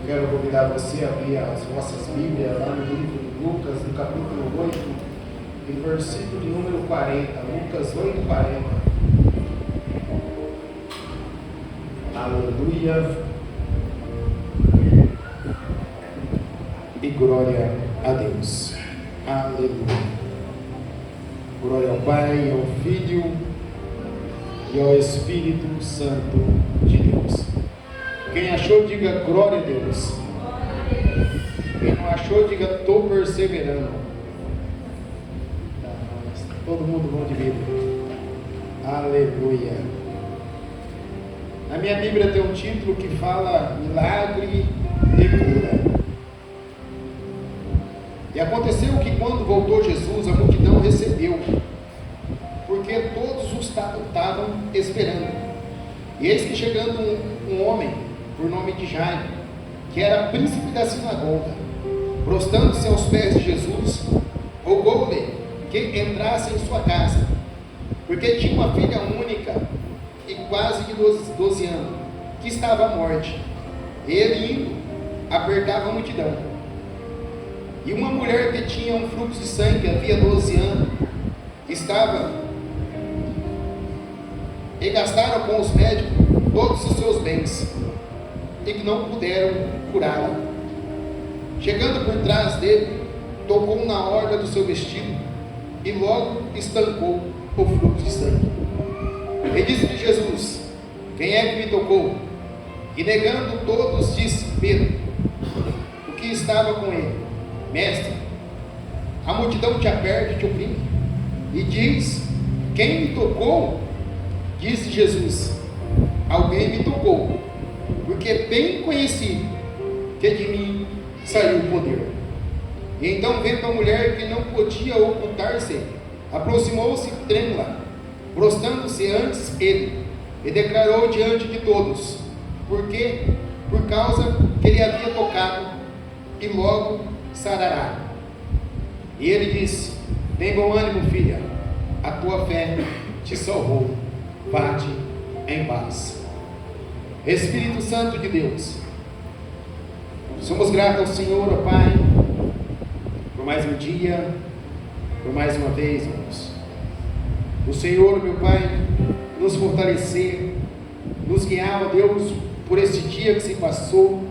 Quero convidar você a abrir as vossas Bíblias lá no livro de Lucas, no capítulo 8, e versículo de número 40. Lucas 8, 40. Aleluia. E glória a Deus. Aleluia. Glória ao Pai, ao Filho e ao Espírito Santo de Deus. Quem achou, diga glória a Deus. Quem não achou, diga estou perseverando. Todo mundo bom de Bíblia. Aleluia. Na minha Bíblia tem um título que fala milagre e cura. E aconteceu que quando voltou Jesus, a multidão recebeu, porque todos os estavam esperando. E eis que chegando um homem, por nome de Jairo, que era príncipe da sinagoga, prostrando-se aos pés de Jesus, rogou-lhe que entrasse em sua casa, porque tinha uma filha única e quase de 12 anos, que estava à morte. Ele indo, apertava a multidão. E uma mulher que tinha um fluxo de sangue havia 12 anos, estava, e gastaram com os médicos todos os seus bens, e que não puderam curá-la. Chegando por trás dele, tocou na orla do seu vestido, e logo estancou o fluxo de sangue. E disse-lhe Jesus: quem é que me tocou? E negando todos, disse Pedro, o que estava com ele: mestre, a multidão te aperta e te oprime, e diz: quem me tocou? Disse Jesus: alguém me tocou, porque bem conheci que de mim saiu o poder. E então, vendo a mulher que não podia ocultar-se, aproximou-se trêmula, prostrando-se antes ele, e declarou diante de todos, porque por causa que ele havia tocado, e logo sarará. E ele disse: tem bom ânimo, filha, a tua fé te salvou, vá-te em paz. Espírito Santo de Deus, somos gratos ao Senhor, ó Pai, por mais um dia, por mais uma vez, irmãos. O Senhor, meu Pai, nos fortalecer, nos guiar, ó Deus, por este dia que se passou.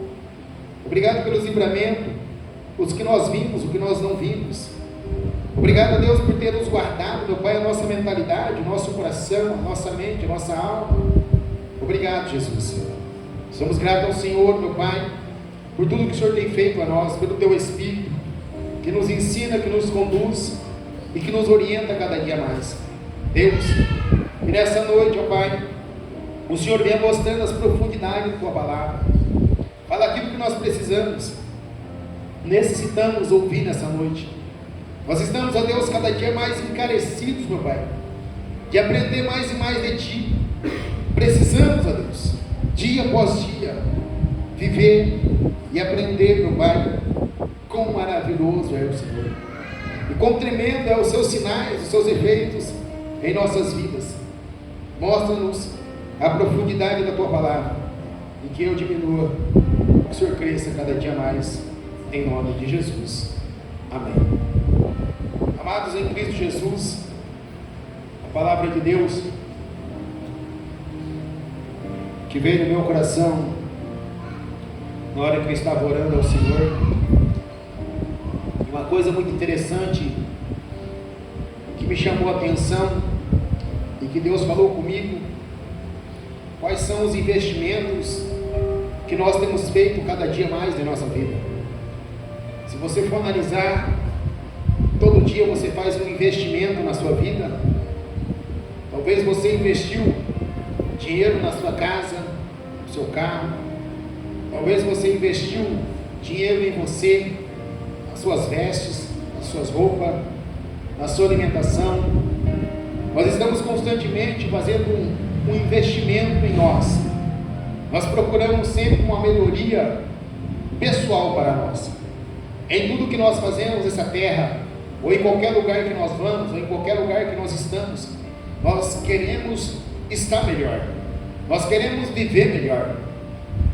Obrigado pelos livramentos, os que nós vimos, o que nós não vimos. Obrigado a Deus por ter nos guardado, meu Pai, a nossa mentalidade, o nosso coração, a nossa mente, a nossa alma. Obrigado, Jesus. Somos gratos ao Senhor, meu Pai, por tudo que o Senhor tem feito a nós, pelo Teu Espírito, que nos ensina, que nos conduz e que nos orienta cada dia mais. Deus, e nessa noite, ó Pai, o Senhor venha mostrando as profundidades da Tua palavra. Fala aquilo que nós necessitamos ouvir nessa noite. Nós estamos, ó Deus, cada dia mais encarecidos, meu Pai, de aprender mais e mais de Ti. Precisamos, ó Deus, dia após dia, viver e aprender, meu Pai, quão maravilhoso é o Senhor, e quão tremendo é os Seus sinais, os Seus efeitos em nossas vidas. Mostra-nos a profundidade da Tua palavra, e que eu diminua, que o Senhor cresça cada dia mais, em nome de Jesus. Amém. Amados em Cristo Jesus, a palavra de Deus que veio no meu coração na hora que eu estava orando ao Senhor, uma coisa muito interessante que me chamou a atenção e que Deus falou comigo: quais são os investimentos que nós temos feito cada dia mais na nossa vida. Se você for analisar, todo dia você faz um investimento na sua vida. Talvez você investiu dinheiro na sua casa, no seu carro. Talvez você investiu dinheiro em você, nas suas vestes, nas suas roupas, na sua alimentação. Nós estamos constantemente fazendo um investimento em nós. Nós procuramos sempre uma melhoria pessoal para nós. Em tudo que nós fazemos nessa terra, ou em qualquer lugar que nós vamos, ou em qualquer lugar que nós estamos, nós queremos estar melhor, nós queremos viver melhor.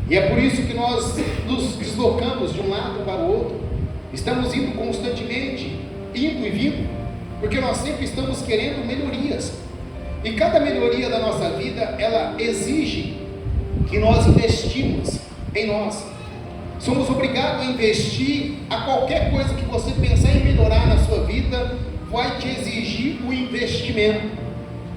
E é por isso que nós nos deslocamos de um lado para o outro. Estamos indo constantemente, indo e vindo, porque nós sempre estamos querendo melhorias. E cada melhoria da nossa vida, ela exige que nós investimos em nós. Somos obrigados a investir. A qualquer coisa que você pensar em melhorar na sua vida, vai te exigir o investimento.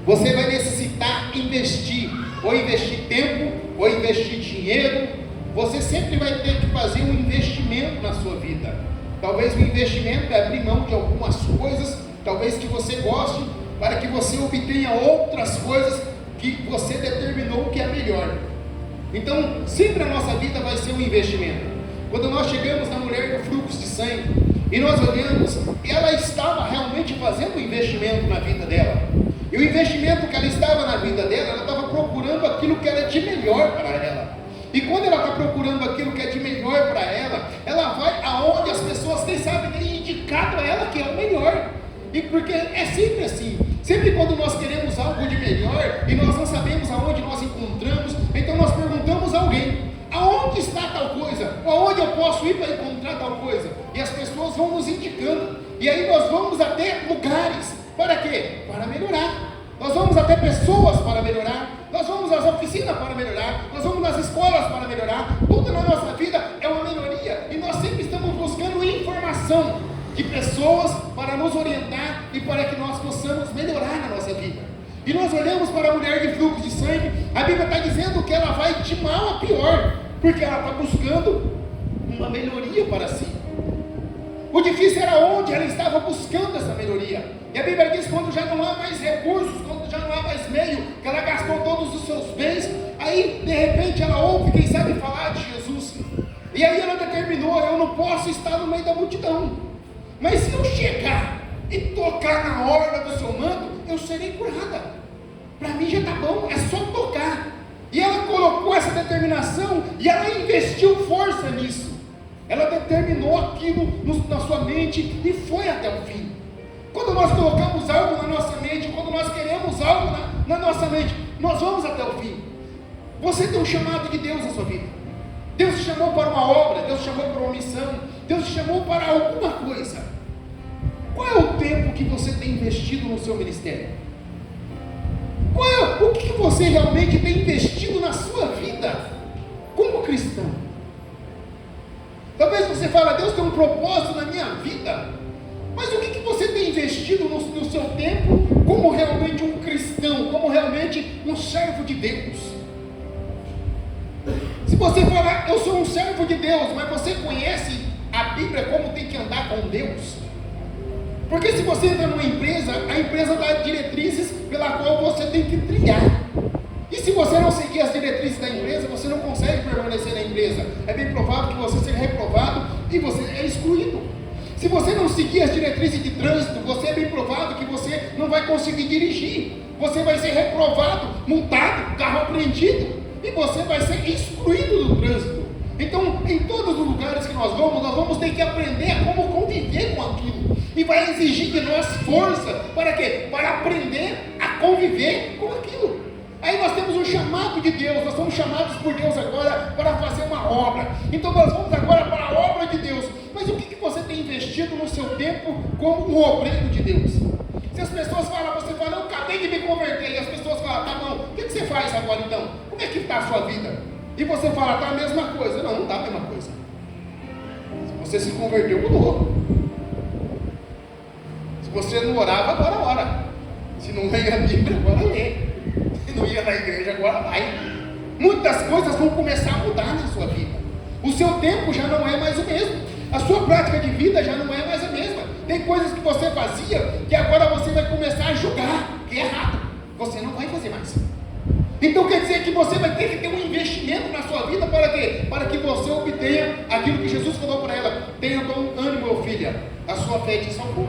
Você vai necessitar investir, ou investir tempo, ou investir dinheiro. Você sempre vai ter que fazer um investimento na sua vida. Talvez o investimento é abrir mão de algumas coisas, talvez que você goste, para que você obtenha outras coisas que você determinou que é melhor. Então, sempre a nossa vida vai ser um investimento. Quando nós chegamos na mulher do fluxo de sangue, e nós olhamos, ela estava realmente fazendo um investimento na vida dela. E o investimento que ela estava na vida dela, ela estava procurando aquilo que era de melhor para ela. E quando ela está procurando aquilo que é de melhor para ela, ela vai aonde as pessoas têm indicado a ela que é o melhor. E porque é sempre assim. Sempre quando nós queremos algo de melhor e nós não sabemos aonde nós encontramos, então nós perguntamos a alguém: aonde está tal coisa? Ou aonde eu posso ir para encontrar tal coisa? E as pessoas vão nos indicando. E aí nós vamos até lugares. Para quê? Para melhorar. Nós vamos até pessoas para melhorar. Nós vamos às oficinas para melhorar. Nós vamos nas escolas para melhorar. Tudo na nossa vida é uma melhoria. E nós sempre estamos buscando informação de pessoas para nos orientar e para que nós possamos melhorar na nossa vida. E nós olhamos para a mulher de fluxo de sangue. A Bíblia está dizendo que ela vai de mal a pior, porque ela está buscando uma melhoria para si. O difícil era onde ela estava buscando essa melhoria. E a Bíblia diz: quando já não há mais recursos, quando já não há mais meio, que ela gastou todos os seus bens, aí de repente ela ouve, quem sabe, falar de Jesus. E aí ela determinou: eu não posso estar no meio da multidão, mas se eu chegar e tocar na orla do seu manto, eu serei curada. Para mim já está bom, é só tocar. E ela colocou essa determinação e ela investiu força nisso. Ela determinou aquilo na sua mente e foi até o fim. Quando nós colocamos algo na nossa mente, quando nós queremos algo na nossa mente, nós vamos até o fim. Você tem um chamado de Deus na sua vida. Deus te chamou para uma obra, Deus te chamou para uma missão, Deus te chamou para alguma coisa. Qual é o tempo que você tem investido no seu ministério? O que você realmente tem investido na sua vida como cristão? Talvez você fale: Deus tem um propósito na minha vida. Mas o que você tem investido no seu tempo como realmente um cristão, como realmente um servo de Deus? Se você falar: eu sou um servo de Deus, mas você conhece a Bíblia como tem que andar com Deus? Porque se você entra numa empresa, a empresa dá diretrizes pela qual você tem que trilhar. E se você não seguir as diretrizes da empresa, você não consegue permanecer na empresa. É bem provável que você seja reprovado e você é excluído. Se você não seguir as diretrizes de trânsito, você é bem provável que você não vai conseguir dirigir. Você vai ser reprovado, multado, carro apreendido, e você vai ser excluído do trânsito. Então, em todos os lugares que nós vamos ter que aprender a como conviver com aquilo. E vai exigir de nós força. Para quê? Para aprender a conviver com aquilo. Aí nós temos um chamado de Deus. Nós somos chamados por Deus agora para fazer uma obra. Então nós vamos agora para a obra de Deus. Mas o que você tem investido no seu tempo como um obreiro de Deus? Se as pessoas falam, você fala: eu acabei de me converter. E as pessoas falam: tá bom, o que você faz agora então? Como é que está a sua vida? E você fala: tá a mesma coisa. Não está a mesma coisa. Se você se converteu, mudou. Se você não orava, agora ora. Se não lê a Bíblia, agora lê. Se não ia na igreja, agora vai. Muitas coisas vão começar a mudar na sua vida. O seu tempo já não é mais o mesmo. A sua prática de vida já não é mais a mesma. Tem coisas que você fazia que agora você vai começar a julgar que é errado. Você não vai fazer mais. Então quer dizer que você vai ter que ter um investimento na sua vida para quê? Para que você obtenha aquilo que Jesus falou para ela: tenha bom ânimo, meu filho, a sua fé te salvou.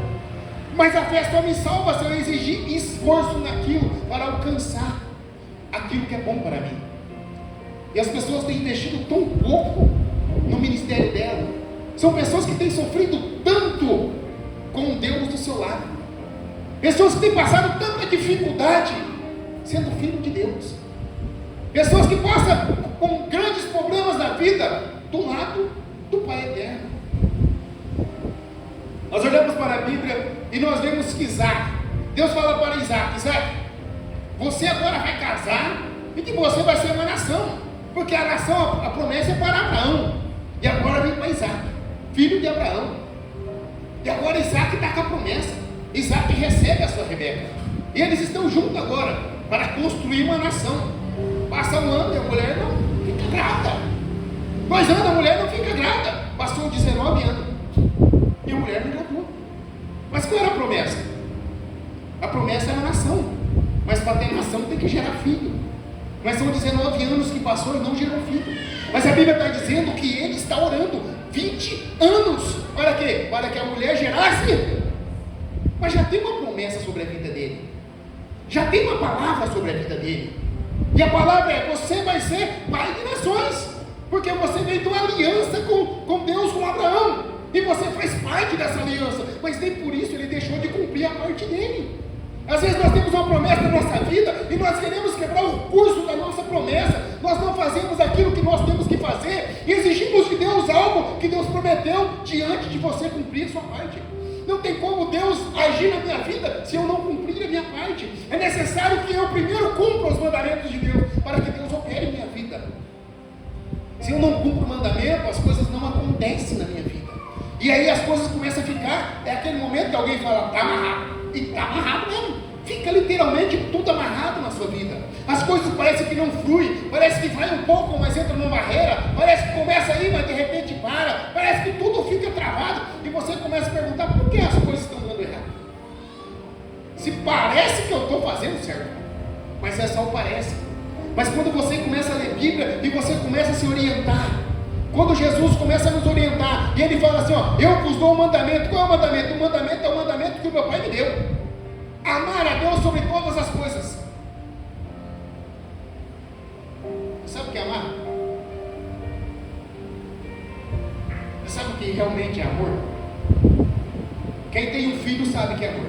Mas a fé só me salva se eu exigir esforço naquilo para alcançar aquilo que é bom para mim. E as pessoas têm investido tão pouco no ministério dela. São pessoas que têm sofrido tanto com Deus do seu lado. Pessoas que têm passado tanta dificuldade sendo filho de Deus. Pessoas que passam com grandes problemas vida do lado do Pai Eterno. Nós olhamos para a Bíblia e nós vemos que Isaac, Deus fala para Isaac: Isaac, você agora vai casar e que você vai ser uma nação, porque a nação, a promessa é para Abraão, e agora vem para Isaac, filho de Abraão. E agora Isaac está com a promessa. Isaac recebe a sua Rebeca, e eles estão juntos agora para construir uma nação. Passa um ano e a mulher não fica grávida. 2 anos a mulher não fica grávida. Passou 19 anos e a mulher não engravidou. Mas qual era a promessa? A promessa era a nação, mas para ter nação tem que gerar filho. Mas são 19 anos que passou e não gerou filho. Mas a Bíblia está dizendo que ele está orando 20 anos para quê? Para que a mulher gerasse. Mas já tem uma promessa sobre a vida dele, já tem uma palavra sobre a vida dele, e a palavra é: você vai ser pai de nações, porque você veio de uma aliança com Deus, com Abraão, e você faz parte dessa aliança. Mas nem por isso ele deixou de cumprir a parte dele. Às vezes nós temos uma promessa na nossa vida e nós queremos quebrar o curso da nossa promessa. Nós não fazemos aquilo que nós temos que fazer e exigimos de Deus algo que Deus prometeu diante de você cumprir a sua parte. Não tem como Deus agir na minha vida se eu não cumprir a minha parte. É necessário que eu primeiro cumpra os mandamentos de Deus para que Deus opere minha vida. Se eu não cumpro o mandamento, as coisas não acontecem na minha vida. E aí as coisas começam a ficar, é aquele momento que alguém fala: está amarrado. E está amarrado mesmo. Fica literalmente tudo amarrado na sua vida. As coisas parecem que não fluem, parece que vai um pouco, mas entra numa barreira, parece que começa aí, mas de repente para, parece que tudo fica travado, e você começa a perguntar: por que as coisas estão dando errado? Se parece que eu estou fazendo certo, mas é só o parece. Mas quando você começa a ler Bíblia e você começa a se orientar, quando Jesus começa a nos orientar, e ele fala assim: ó, eu vos dou um mandamento. Qual é o mandamento? O mandamento é o mandamento que o meu Pai me deu: amar a Deus sobre todas as coisas. Sabe o que é amar? Você sabe o que realmente é amor? Quem tem um filho sabe o que é amor.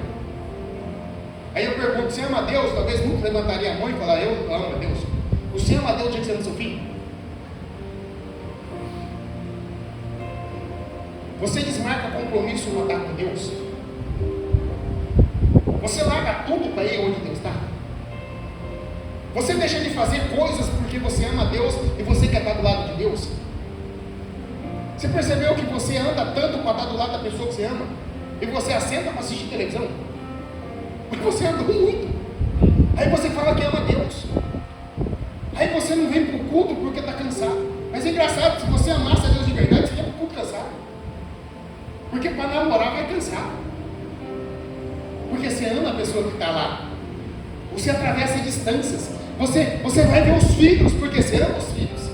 Aí eu pergunto: você ama a Deus? Talvez muitos levantariam a mão e falar: eu amo a Deus. Você ama a Deus de que você ama seu filho? Você desmarca compromisso no andar com Deus? Você larga tudo para ir onde Deus está? Você deixa de fazer coisas porque você ama a Deus e você quer estar do lado de Deus? Você percebeu que você anda tanto para estar do lado da pessoa que você ama, e você assenta para assistir televisão? Porque você anda muito. Aí você fala que ama a Deus. Aí você não vem para o culto porque está cansado. Mas é engraçado: se você amasse a Deus de verdade, você ia para o culto cansado. Porque para namorar vai cansar. Porque você ama a pessoa que está lá. Você atravessa distâncias. Você vai ver os filhos, porque você ama os filhos.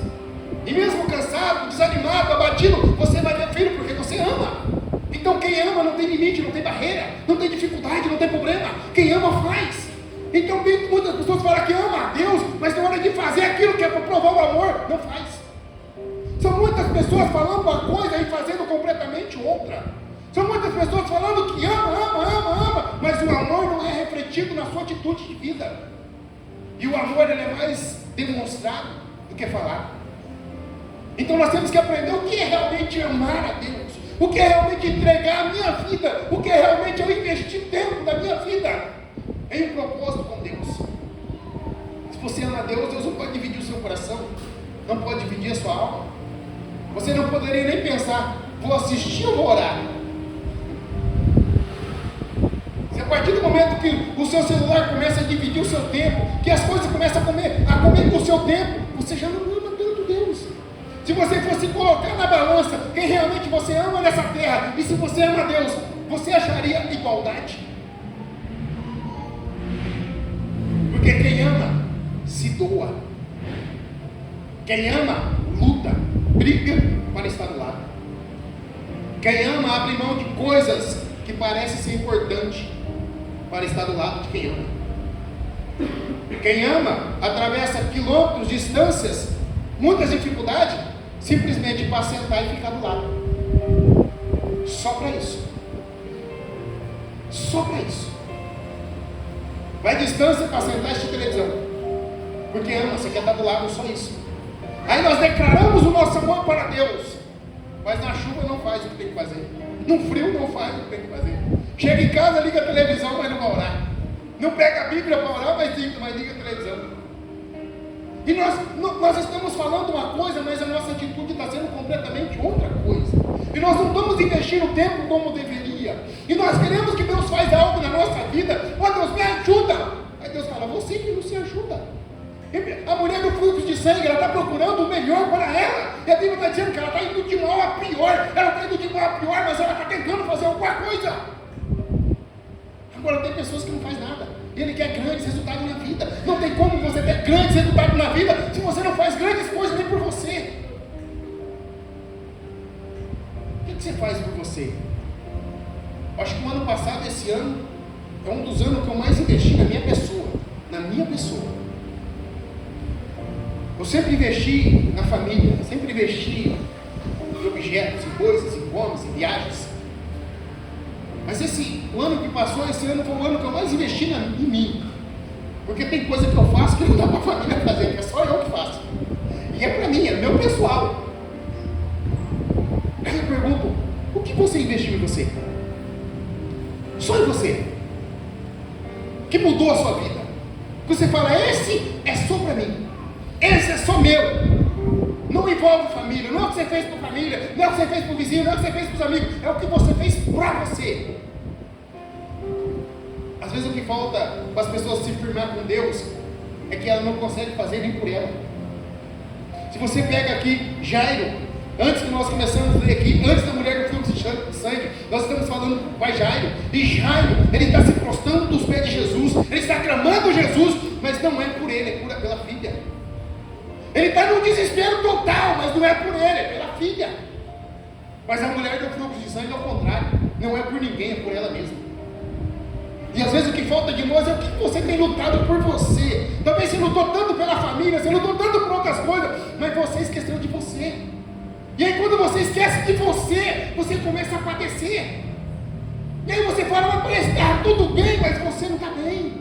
E mesmo cansado, desanimado, abatido, você vai ver o filho porque você ama. Então quem ama não tem limite, não tem barreira, não tem dificuldade, não tem problema. Quem ama faz. Então muitas pessoas falam que ama a Deus, mas na hora de fazer aquilo que é para provar o amor, não faz. São muitas pessoas falando uma coisa e fazendo completamente outra. São muitas pessoas falando que ama, mas o amor não é refletido na sua atitude de vida. E o amor, ele é mais demonstrado do que falado. Então nós temos que aprender o que é realmente amar a Deus, o que é realmente entregar a minha vida, o que é realmente eu investir tempo da minha vida em um propósito com Deus. Se você ama a Deus, Deus não pode dividir o seu coração, não pode dividir a sua alma. Você não poderia nem pensar: vou assistir ou vou orar? Se a partir do momento que o seu celular começa a dividir o seu tempo, que as coisas começam a comer com o seu tempo, você já não ama tanto Deus. Se você fosse colocar na balança quem realmente você ama nessa terra, e se você ama a Deus, você acharia igualdade? Porque quem ama se doa. Quem ama luta, briga para estar do lado. Quem ama abre mão de coisas que parecem ser importantes para estar do lado de quem ama. Quem ama atravessa quilômetros, distâncias, muitas dificuldades, simplesmente para sentar e ficar do lado. Só para isso. Só para isso. Vai distância para sentar e assistir televisão. Porque ama, você quer estar do lado, só isso. Aí nós declaramos o nosso amor para Deus, mas na chuva não faz o que tem que fazer, no frio não faz o que tem que fazer. Chega em casa, liga a televisão, mas não vai orar. Não pega a Bíblia para orar, mas liga a televisão. E nós estamos falando uma coisa, mas a nossa atitude está sendo completamente outra coisa. E nós não estamos investindo o tempo como deveria. E nós queremos que Deus faça algo na nossa vida. Ó, Deus, me ajuda. Aí Deus fala, você que não se ajuda. A mulher do fluxo de sangue, ela está procurando o melhor para ela. E a Bíblia está dizendo que ela está indo de mal a pior. Ela está indo de mal a pior, mas ela está tentando fazer alguma coisa. Agora tem pessoas que não fazem nada. E ele quer grandes resultados na vida. Não tem como você ter grandes resultados na vida se você não faz grandes coisas nem por você. O que você faz por você? Acho que o ano passado, esse ano, é um dos anos que eu mais investi na minha pessoa. Na minha pessoa. Eu sempre investi na família. Sempre investi em objetos, em coisas, em homens, em viagens. Mas o ano que passou, esse ano foi o ano que eu mais investi em mim. Porque tem coisa que eu faço que não dá para a família fazer, que é só eu que faço. E é para mim, é meu pessoal. Aí eu pergunto, o que você investiu em você? Só em você. Que mudou a sua vida. Que você fala, esse é só para mim. Esse é só meu. Não envolve família, não é o que você fez para a família, não é o que você fez para o vizinho, não é o que você fez para os amigos, é o que você fez para você. Às vezes o que falta para as pessoas se firmar com Deus é que ela não consegue fazer nem por ela. Se você pega aqui Jairo, antes que nós começamos a ler aqui, antes da mulher do fluxo de sangue, nós estamos falando do pai Jairo, e Jairo, ele está se prostrando dos pés de Jesus, ele está clamando Jesus, mas não é por ele, é pela filha. Ele está num desespero total, mas não é por ele, é pela filha. Mas a mulher do fluxo de sangue é o contrário, não é por ninguém, é por ela mesma. E às vezes o que falta de nós é o que você tem lutado por você. Talvez você lutou tanto pela família, você lutou tanto por outras coisas, mas você esqueceu de você. E aí quando você esquece de você, você começa a padecer. E aí você fala, mas está tudo bem, mas você não está bem.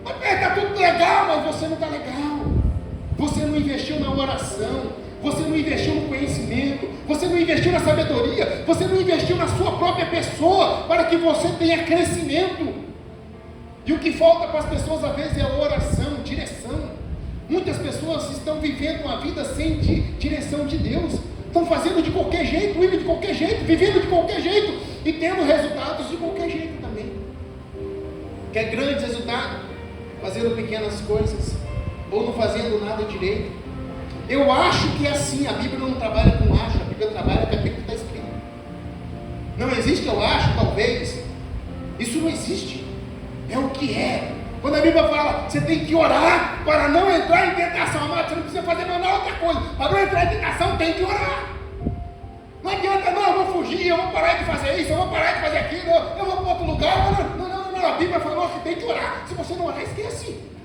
Mas está tudo legal, mas você não está legal. Você não investiu na oração, você não investiu no conhecimento, você não investiu na sabedoria, você não investiu na sua própria pessoa para que você tenha crescimento. E o que falta para as pessoas às vezes é oração, direção. Muitas pessoas estão vivendo uma vida sem direção de Deus, estão fazendo de qualquer jeito, indo de qualquer jeito, vivendo de qualquer jeito e tendo resultados de qualquer jeito também. Quer grandes resultados? Fazendo pequenas coisas ou não fazendo nada direito. Eu acho que é assim, a Bíblia não trabalha com acho, a Bíblia trabalha com aquilo que está escrito. Não existe eu acho, talvez. Isso não existe. É o que é. Quando a Bíblia fala, você tem que orar para não entrar em tentação, amado, você não precisa fazer mais outra coisa. Para não entrar em tentação, tem que orar. Não adianta, não, eu vou fugir, eu vou parar de fazer isso, eu vou parar de fazer aquilo, eu vou para outro lugar. Não, a Bíblia falou que tem que orar. Se você não orar, esquece.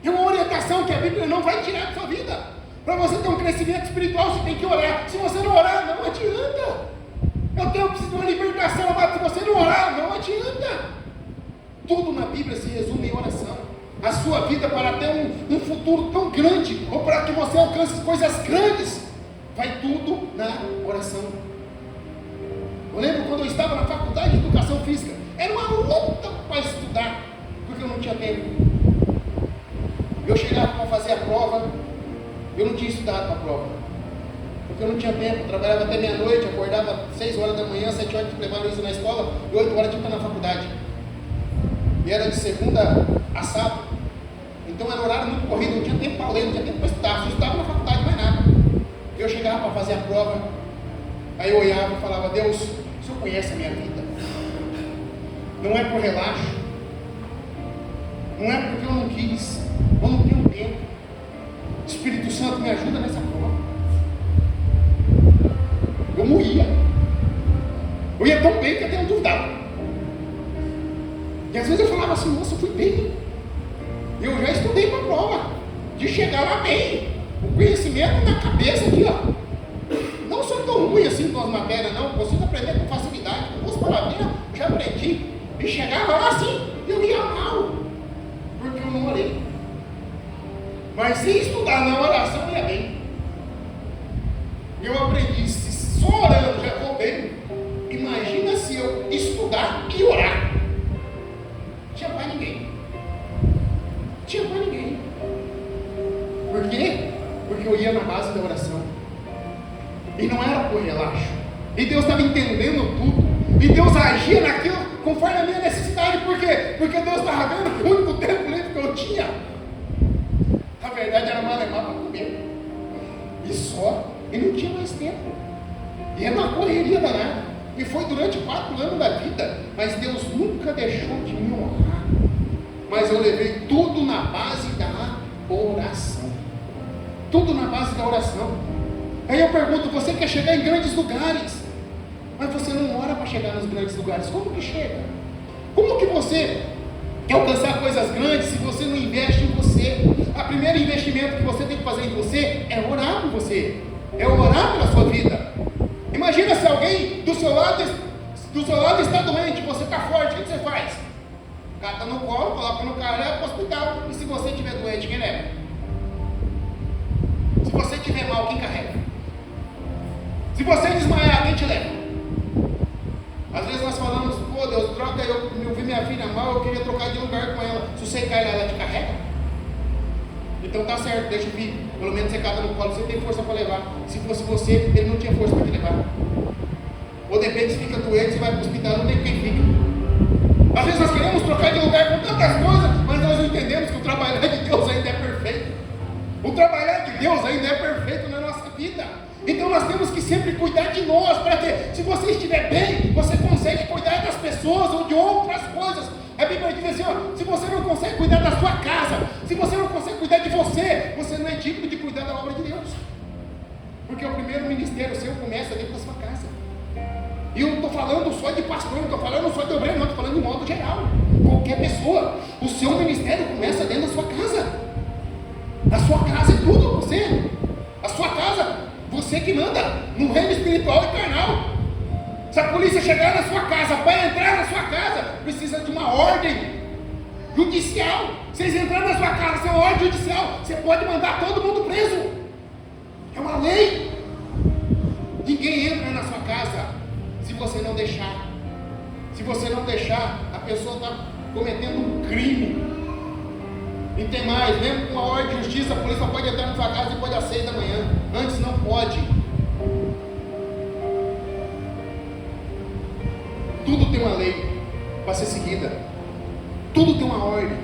É uma orientação que a Bíblia não vai tirar da sua vida. Para você ter um crescimento espiritual, você tem que orar. Se você não orar, não adianta. Eu preciso de uma libertação, mas se você não orar, não adianta. Tudo na Bíblia se resume em oração. A sua vida para ter um futuro tão grande, ou para que você alcance coisas grandes, vai tudo na oração. Eu lembro quando eu estava na faculdade de educação física, era uma luta para estudar, porque eu não tinha tempo. Eu chegava para fazer a prova, eu não tinha estudado para a prova, porque eu não tinha tempo. Eu trabalhava até meia-noite, acordava 6 horas da manhã, 7 horas de levar a Luísa na escola, e 8 horas de estar na faculdade. E era de segunda a sábado, então era um horário muito corrido, não tinha tempo para ler, não tinha tempo para estudar, só estudava na faculdade, mais nada. Eu chegava para fazer a prova, aí eu olhava e falava, Deus, o Senhor conhece a minha vida. Não é por relaxo, não é porque eu não quis, eu não tenho tempo. Espírito Santo me ajuda nessa prova. Eu morria. Eu ia tão bem que até eu duvidava. E às vezes eu falava assim, nossa, eu fui bem. Eu já estudei para a prova. De chegar lá bem. O conhecimento na cabeça aqui, ó. Não sou tão ruim assim com as matérias, não. Consigo aprender com facilidade. Com duas palavrinhas, já aprendi. E chegava lá assim, eu ia mal. Porque eu não orei. Mas se estudar na oração, ia bem. era por relaxo. E Deus estava entendendo tudo. E Deus agia naquilo conforme a minha necessidade. Por quê? Porque Deus estava vendo o único tempo livre que eu tinha. A verdade era malemar para comer. E só. E não tinha mais tempo. E era uma correria danada. E foi durante 4 anos da vida. Mas Deus nunca deixou de me honrar. Mas eu levei tudo na base da oração. Tudo na base da oração. Aí eu pergunto, você quer chegar em grandes lugares, mas você não ora para chegar nos grandes lugares. Como que chega? Como que você quer alcançar coisas grandes se você não investe em você? O primeiro investimento que você tem que fazer em você é orar por você. É orar pela sua vida. Imagina se alguém do seu lado está doente, você está forte, o que você faz? Cata no colo, coloca no carro, leva para o hospital. E se você estiver doente, quem leva? Se você estiver mal, quem carrega? Se você desmaiar, quem te leva? Às vezes nós falamos, pô Deus, troca, eu vi minha filha mal, eu queria trocar de lugar com ela. Se você cair lá, ela te carrega? Então tá certo, deixa eu vir. Pelo menos você cata no colo, você tem força para levar. Se fosse você, ele não tinha força para te levar. Ou de repente você fica doente, você vai para o hospital, não tem quem fica. Às vezes nós queremos trocar de lugar com tantas coisas, mas nós não entendemos que o trabalhar de Deus ainda é perfeito. O trabalhar de Deus ainda é perfeito na nossa vida. Então nós temos que sempre cuidar de nós, para que se você estiver bem, você consegue cuidar das pessoas ou de outras coisas. A Bíblia diz assim, ó, se você não consegue cuidar da sua casa, se você não consegue cuidar de você, você não é digno de cuidar da obra de Deus. Porque o primeiro ministério seu começa dentro da sua casa. E eu não estou falando só de pastor, não estou falando só de obreiro, não, estou falando de modo geral. Qualquer pessoa, o seu ministério começa dentro da sua casa. A sua casa é tudo você. A sua casa, você que manda no reino espiritual e carnal. Se a polícia chegar na sua casa, para entrar na sua casa, precisa de uma ordem judicial. Se eles entrarem na sua casa sem uma ordem judicial, você pode mandar todo mundo preso. É uma lei. Ninguém entra na sua casa se você não deixar. Se você não deixar, a pessoa está cometendo um crime. E tem mais, mesmo com a ordem de justiça, a polícia pode entrar na sua casa depois das 6 da manhã. Antes não pode. Tudo tem uma lei para ser seguida. Tudo tem uma ordem.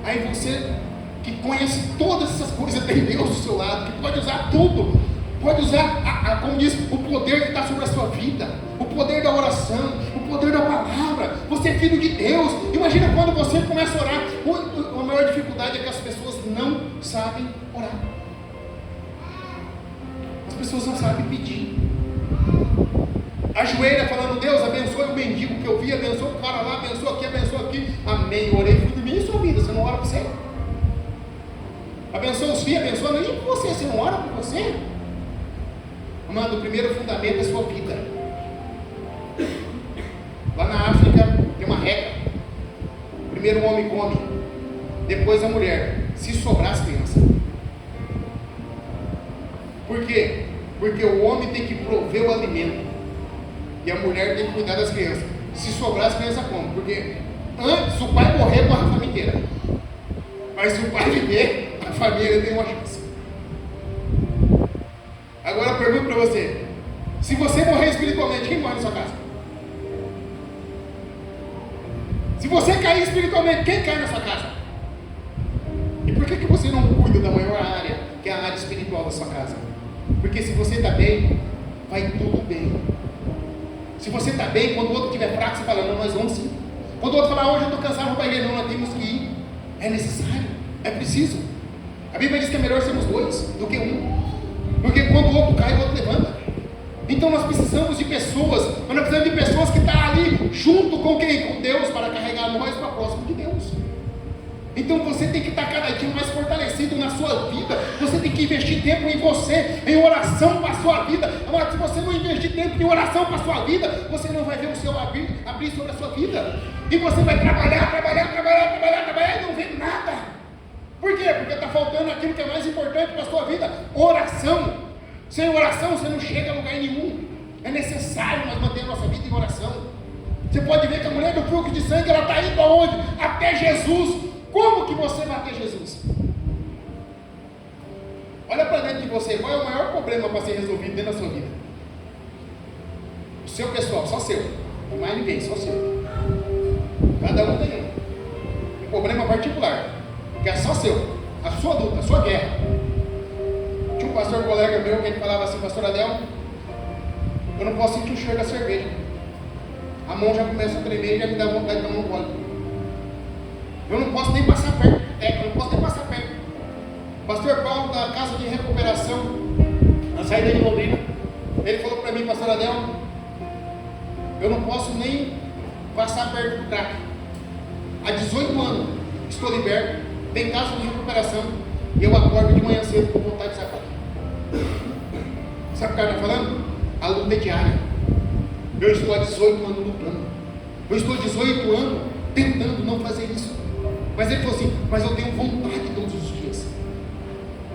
Aí você que conhece todas essas coisas, tem Deus do seu lado, que pode usar tudo. Pode usar, como diz, o poder que está sobre a sua vida, o poder da oração, o poder da palavra. Você é filho de Deus. Imagina quando você começa a orar. A maior dificuldade é que as pessoas não sabem orar. As pessoas não sabem pedir. Ajoelha falando, Deus, abençoe o mendigo que eu vi, abençoe o cara lá, abençoe aqui, abençoe aqui. Amém. Eu orei, fui dormir. E sua vida? Você não ora por você? Abençoa os filhos, abençoa nem por você. Você não ora por você? Amado, o primeiro fundamento é a sua vida. Lá na África tem uma regra. Primeiro o homem come, depois a mulher, se sobrar as crianças. Por quê? Porque o homem tem que prover o alimento e a mulher tem que cuidar das crianças. Se sobrar as crianças comem. Porque antes o pai morrer, morre a família inteira. Mas se o pai viver, a família tem uma chance. Agora eu pergunto para você, se você morrer espiritualmente, quem morre na sua casa? Se você cair espiritualmente, quem cai na sua casa? E por que você não cuida da maior área, que é a área espiritual da sua casa? Porque se você está bem, vai tudo bem. Se você está bem, quando o outro estiver fraco, você fala, não, nós vamos sim. Quando o outro falar, hoje eu estou cansado, vou para a igreja, não, nós temos que ir. É necessário, é preciso. A Bíblia diz que é melhor sermos 2 do que 1. Porque quando o outro cai, o outro levanta. Então nós precisamos de pessoas, que estão ali junto com quem? Com Deus, para carregar nós para próximo de Deus. Então você tem que estar cada dia mais fortalecido na sua vida. Você tem que investir tempo em você, em oração para a sua vida. Agora, se você não investir tempo em oração para a sua vida, você não vai ver o céu abrir sobre a sua vida. E você vai trabalhar e não vê nada. Por quê? Porque está faltando aquilo que é mais importante para a sua vida: oração. Sem oração você não chega a lugar nenhum. É necessário nós manter a nossa vida em oração. Você pode ver que a mulher do fluxo de sangue, ela está indo aonde? Até Jesus. Como que você vai até Jesus? Olha para dentro de você, qual é o maior problema para ser resolvido dentro da sua vida. O seu pessoal, só seu. Não mais ninguém, só seu. Cada um tem um problema particular, que é só seu. A sua luta, a sua guerra. Tinha um pastor colega meu que ele falava assim: pastor Adel, eu não posso sentir o cheiro da cerveja. A mão já começa a tremer e já me dá vontade de tomar um gole. Eu não posso nem passar perto. Eu não posso nem passar perto. Pastor Paulo, da casa de recuperação, na saída de Londrina, ele falou para mim: pastor Adel, eu não posso nem passar perto do crack. Há 18 anos estou liberto, tem casa de recuperação, e eu acordo de manhã cedo com vontade de sacar. Sabe o que ele está falando? A luta é diária. Eu estou há 18 anos lutando. Eu estou há 18 anos tentando não fazer isso. Mas ele falou assim: mas eu tenho vontade todos os dias.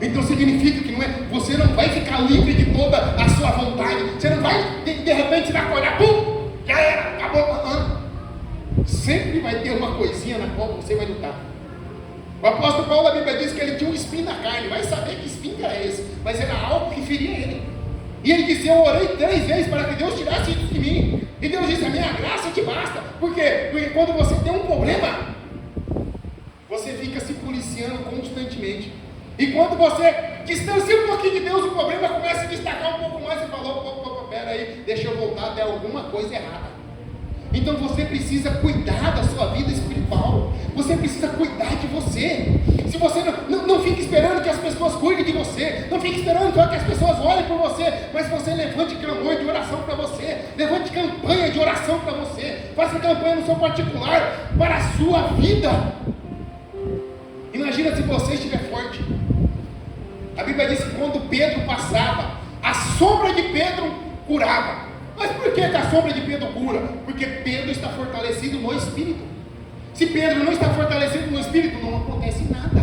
Então significa que você não vai ficar livre de toda a sua vontade. Você não vai, de repente, você vai acordar, pum, já era, acabou. Sempre vai ter uma coisinha na qual você vai lutar. O apóstolo Paulo, a Bíblia diz que ele tinha um espinho na carne. Vai saber que espinho era esse, mas era algo que feria ele. E ele disse: eu orei 3 vezes para que Deus tirasse isso de mim. E Deus disse: a minha graça te basta. Por quê? Porque quando você tem um problema, você fica se policiando constantemente. E quando você distancia um pouquinho de Deus, o problema começa a destacar um pouco mais. Você falou: opa, pera aí, deixa eu voltar até alguma coisa errada. Então você precisa cuidar da sua vida espiritual. Você precisa cuidar de você. Se você não fica esperando que as pessoas cuidem de você, não fique esperando que as pessoas olhem por você, mas você levante clamor de oração para você, levante campanha de oração para você, faça campanha no seu particular, para a sua vida. Imagina se você estiver forte. A Bíblia diz que quando Pedro passava, a sombra de Pedro curava. Mas por que a sombra de Pedro cura? Porque Pedro está fortalecido no Espírito. Se Pedro não está fortalecido no Espírito, não acontece nada.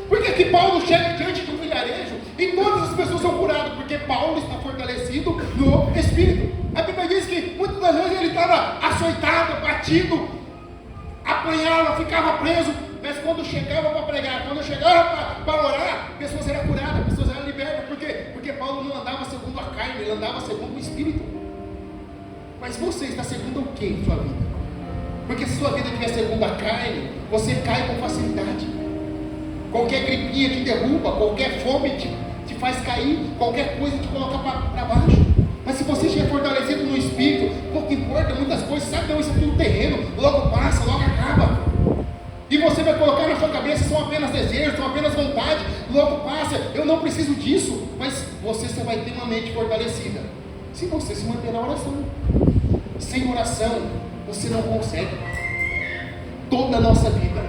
Por que Paulo chega diante de um vilarejo e todas as pessoas são curadas? Porque Paulo está fortalecido no Espírito. A Bíblia diz que muitas das vezes ele estava açoitado, batido, apanhava, ficava preso. Mas quando chegava para pregar, quando chegava para orar, pessoas eram curadas, pessoas eram libertas. Por quê? Porque Paulo não andava segundo a carne, ele andava segundo o Espírito. Mas você está segundo o que em sua vida? Porque se sua vida estiver segundo a carne, você cai com facilidade. Qualquer gripinha te derruba, qualquer fome te faz cair, qualquer coisa te coloca para baixo. Mas se você estiver fortalecido no Espírito, pouco importa, muitas coisas, sabe, não, isso é tudo terreno, logo passa, logo acaba. E você vai colocar na sua cabeça: são apenas desejos, são apenas vontade, logo passa, eu não preciso disso. Mas você só vai ter uma mente fortalecida se você se manter na oração. Sem oração, você não consegue. Toda a nossa vida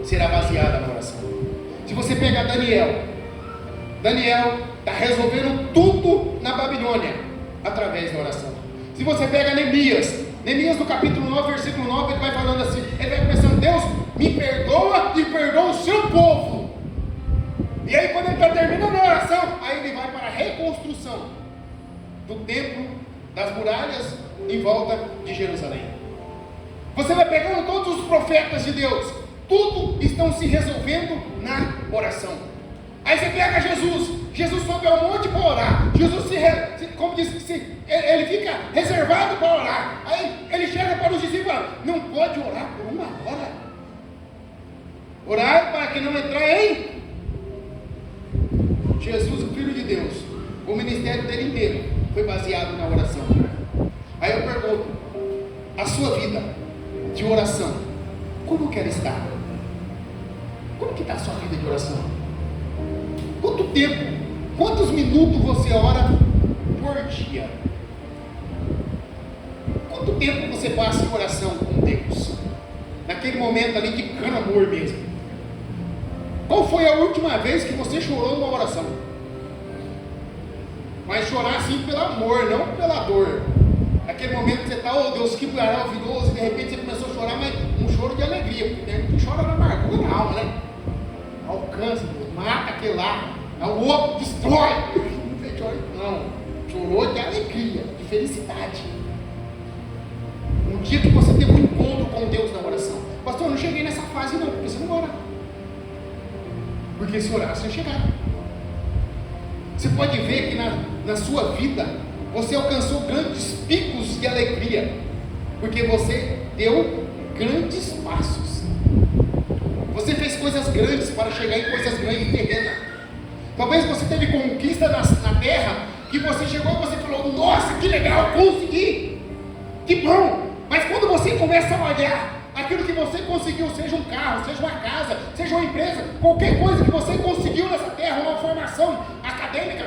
será baseada na oração. Se você pegar Daniel está resolvendo tudo na Babilônia através da oração. Se você pega Neemias no capítulo 9, versículo 9, ele vai falando assim, ele vai pensando: Deus, me perdoa e perdoa o seu povo. E aí quando ele está terminando a oração, aí ele vai para a reconstrução do templo, das muralhas em volta de Jerusalém. Você vai pegando todos os profetas de Deus, tudo estão se resolvendo na oração. Aí você pega Jesus sobe ao monte para orar. Jesus como diz, ele fica reservado para orar. Aí ele chega para os discípulos e fala: não pode orar por 1 hora. Orar para que não entrar em Jesus, o Filho de Deus. O ministério dele inteiro foi baseado na oração. Aí eu pergunto: a sua vida de oração, como que ela está? Como que está a sua vida de oração? Quanto tempo, quantos minutos você ora por dia? Quanto tempo você passa em oração com Deus? Naquele momento ali de clamor mesmo. Qual foi a última vez que você chorou numa oração? Mas chorar assim pelo amor, não pela dor. Naquele momento que você está: oh Deus, que maravilhoso, e de repente você começou a chorar, mas um choro de alegria, porque a gente chora na amargura, na alma, né? Alcança, mata aquele lá, o outro destrói. Não, chorou de alegria, de felicidade. Um dia que você teve um encontro com Deus na oração. Pastor, eu não cheguei nessa fase não, porque você não ora. Porque se orar, você chegar. Você pode ver que na sua vida você alcançou grandes picos de alegria, porque você deu grandes passos. Você fez coisas grandes para chegar em coisas grandes terrenas. Talvez você teve conquista na terra, que você chegou e você falou: nossa, que legal, consegui, que bom. Mas quando você começa a olhar aquilo que você conseguiu, seja um carro, seja uma casa, seja uma empresa, qualquer coisa que você conseguiu nessa terra, uma formação acadêmica,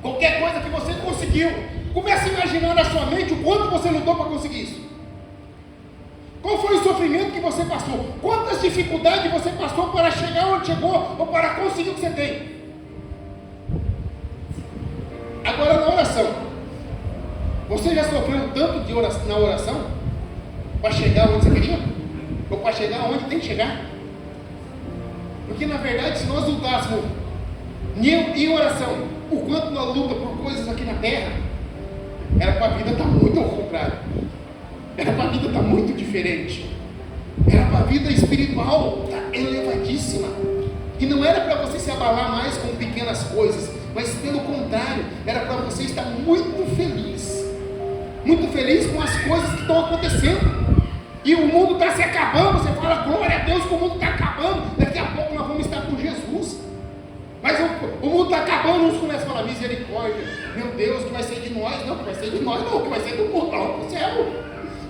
qualquer coisa que você conseguiu, comece a imaginar na sua mente o quanto você lutou para conseguir isso. Qual foi o sofrimento que você passou? Quantas dificuldades você passou para chegar onde chegou, ou para conseguir o que você tem? Agora, na oração, você já sofreu tanto na oração para chegar onde você queria? Ou para chegar onde tem que chegar? Porque na verdade, se nós lutássemos em oração o quanto nós luta por coisas aqui na terra, era para a vida estar muito ao contrário, era para a vida estar muito diferente, era para a vida espiritual estar elevadíssima. E não era para você se abalar mais com pequenas coisas, mas pelo contrário, era para você estar muito feliz com as coisas que estão acontecendo. E o mundo está se acabando, você fala: glória a Deus que o mundo está acabando, daqui a pouco nós vamos estar com Jesus. Mas o mundo está acabando, uns começam a falar: misericórdia, meu Deus, que vai ser de nós? Não, que vai ser de nós não, que vai ser do mundo, não, do céu.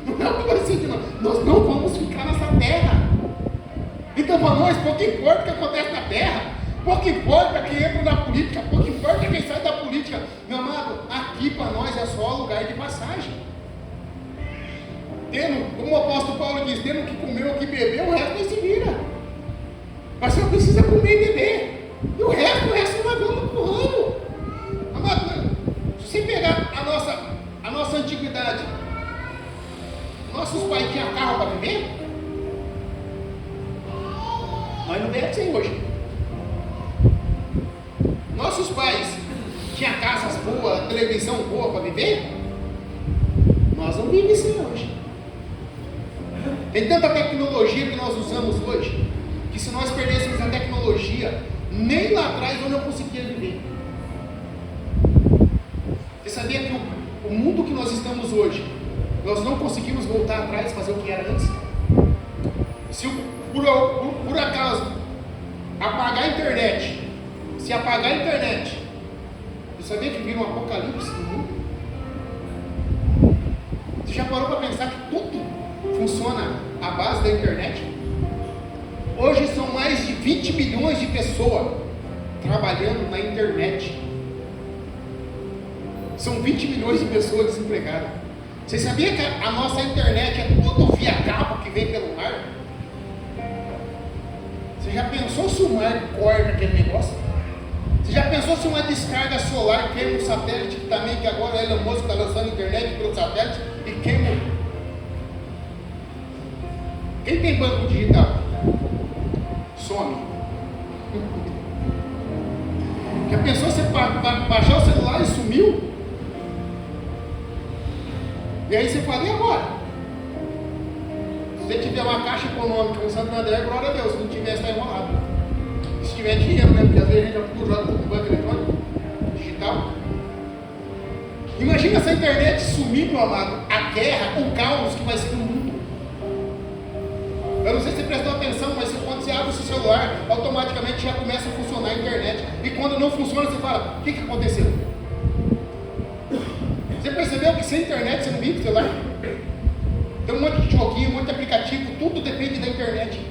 Não é o que vai ser de nós, nós não vamos ficar nessa terra. Então para nós, pouco importa o que acontece na terra, pouco importa quem entra na política, pouco importa quem sai da política. Meu amado, aqui para nós é só lugar de passagem. Como o apóstolo Paulo diz, tendo que comer ou que beber, o resto não se vira. Mas você precisa comer e beber, e o resto nós vamos empurrando. Amado, se você pegar a nossa antiguidade, nossos pais tinham carro para viver? Nós não vemos assim hoje. Nossos pais tinham casas boas, televisão boa para viver? Nós não vivemos assim hoje. Tem tanta tecnologia que nós usamos hoje, que se nós perdêssemos a tecnologia, nem lá atrás eu não conseguia viver. Você sabia que o mundo que nós estamos hoje, nós não conseguimos voltar atrás e fazer o que era antes? Se por acaso apagar a internet, você sabia que vira um apocalipse no mundo? Você já parou para pensar que tudo funciona à base da internet? Hoje são mais de 20 milhões de pessoas trabalhando na internet. São 20 milhões de pessoas desempregadas. Você sabia que a nossa internet é tudo via cabo que vem pelo mar? Você já pensou se o mar corta aquele negócio? Você já pensou se uma descarga solar queima um satélite também, que agora o Elon Musk está lançando internet pelo satélite e queima? Quem tem banco digital? Some. Já pensou você baixar o celular e sumiu? E aí você fala: e agora? Se você tiver uma caixa econômica no Santander, glória a Deus. Se não tiver, está enrolado. E se tiver dinheiro, né? Porque às vezes a gente já tudo joga com banco eletrônico, digital. Imagina se a internet sumir, meu amado, a guerra, o caos que vai ser no mundo. Eu não sei se você prestou atenção, mas quando você abre o seu celular, automaticamente já começa a funcionar a internet. E quando não funciona, você fala: o que aconteceu? Você percebeu que sem internet você não vive o celular? Tem um monte de joguinho, um monte de aplicativo, tudo depende da internet.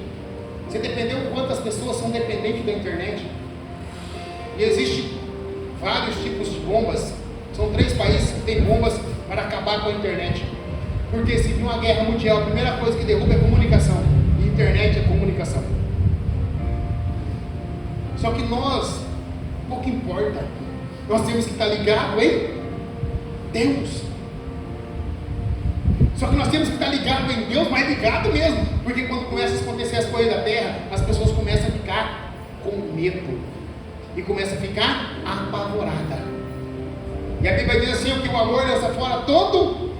Você dependeu quantas pessoas são dependentes da internet? E existem vários tipos de bombas. São 3 países que têm bombas para acabar com a internet. Porque se vir uma guerra mundial, a primeira coisa que derruba é a comunicação. E a internet é comunicação. Só que nós, pouco importa, nós temos que estar ligados em Deus. Só que nós temos que estar ligados em Deus, mas ligado mesmo. Porque quando começam a acontecer as coisas da terra, as pessoas começam a ficar com medo. E começam a ficar apavoradas. E a Bíblia diz assim: que o amor lança fora todo.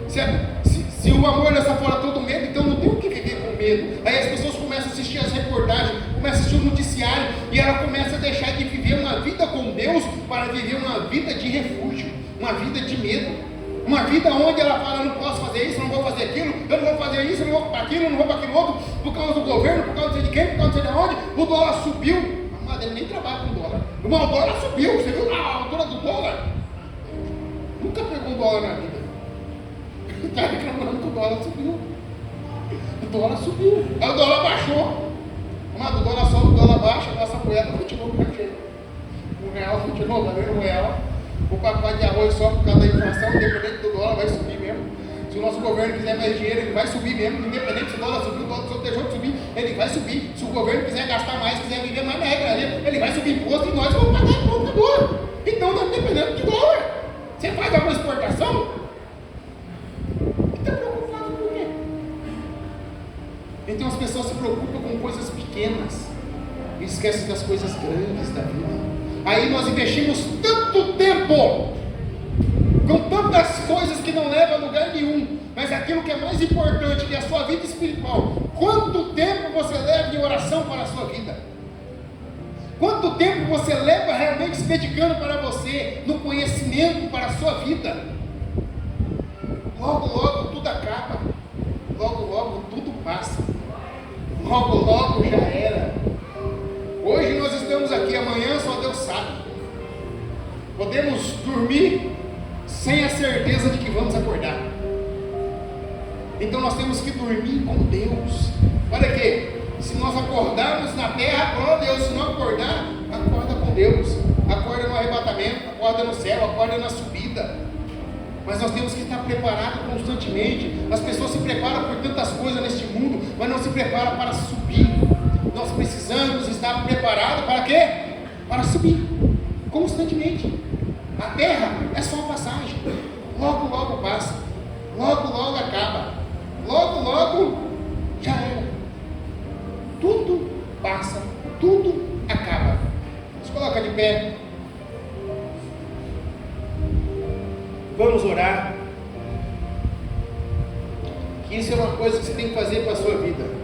Se o amor lança fora todo medo, então não tem o que viver com medo. Aí as pessoas começam a assistir as reportagens. começa a assistir o noticiário, e ela começa a deixar de viver uma vida com Deus para viver uma vida de refúgio, uma vida de medo. Uma vida onde ela fala, eu não posso fazer isso, eu não vou fazer aquilo, eu não vou fazer isso, eu não vou para aquilo, eu não vou para aquilo outro, por causa do governo, por causa de quem, por causa de onde, o dólar subiu. Mas ele nem trabalha com dólar. Irmão, o dólar subiu, você viu a altura do dólar? Nunca pegou um dólar na vida. Está reclamando que o dólar subiu. O dólar subiu. Aí o dólar baixou. Mas o dólar sobe, o dólar baixa, a nossa moeda continua baixando. O real continua valendo real. O pacote de arroz só por causa da inflação, independente do dólar, vai subir mesmo. Se o nosso governo quiser mais dinheiro, ele vai subir mesmo, independente se o dólar subiu, o dólar só deixou de subir, ele vai subir. Se o governo quiser gastar mais, quiser viver mais na regra, ele vai subir imposto e nós vamos pagar imposto agora. Então nós dependemos de dólar. Você faz alguma exportação? Está preocupado com o quê? Então as pessoas se preocupam com coisas pequenas e esquecem das coisas grandes da vida. Aí nós investimos tanto tempo com tantas coisas que não levam a lugar nenhum, mas aquilo que é mais importante, que é a sua vida espiritual, quanto tempo você leva em oração para a sua vida? Quanto tempo você leva realmente se dedicando para você, no conhecimento para a sua vida? Logo, logo tudo acaba, logo, logo tudo passa, logo, logo já era. Hoje nós estamos aqui, amanhã só Deus sabe. Podemos dormir sem a certeza de que vamos acordar. Então nós temos que dormir com Deus. Olha aqui, se nós acordarmos na terra, glória a Deus. Se não acordar, acorda com Deus. Acorda no arrebatamento, acorda no céu, acorda na subida. Mas nós temos que estar preparados constantemente. As pessoas se preparam por tantas coisas neste mundo, mas não se preparam para subir. Nós precisamos estar preparados para quê? Para subir constantemente. A terra é só uma passagem. Logo, logo passa. Logo, logo acaba. Logo, logo já era. Tudo passa. Tudo acaba. Se coloca de pé. Vamos orar. Que isso é uma coisa que você tem que fazer para a sua vida.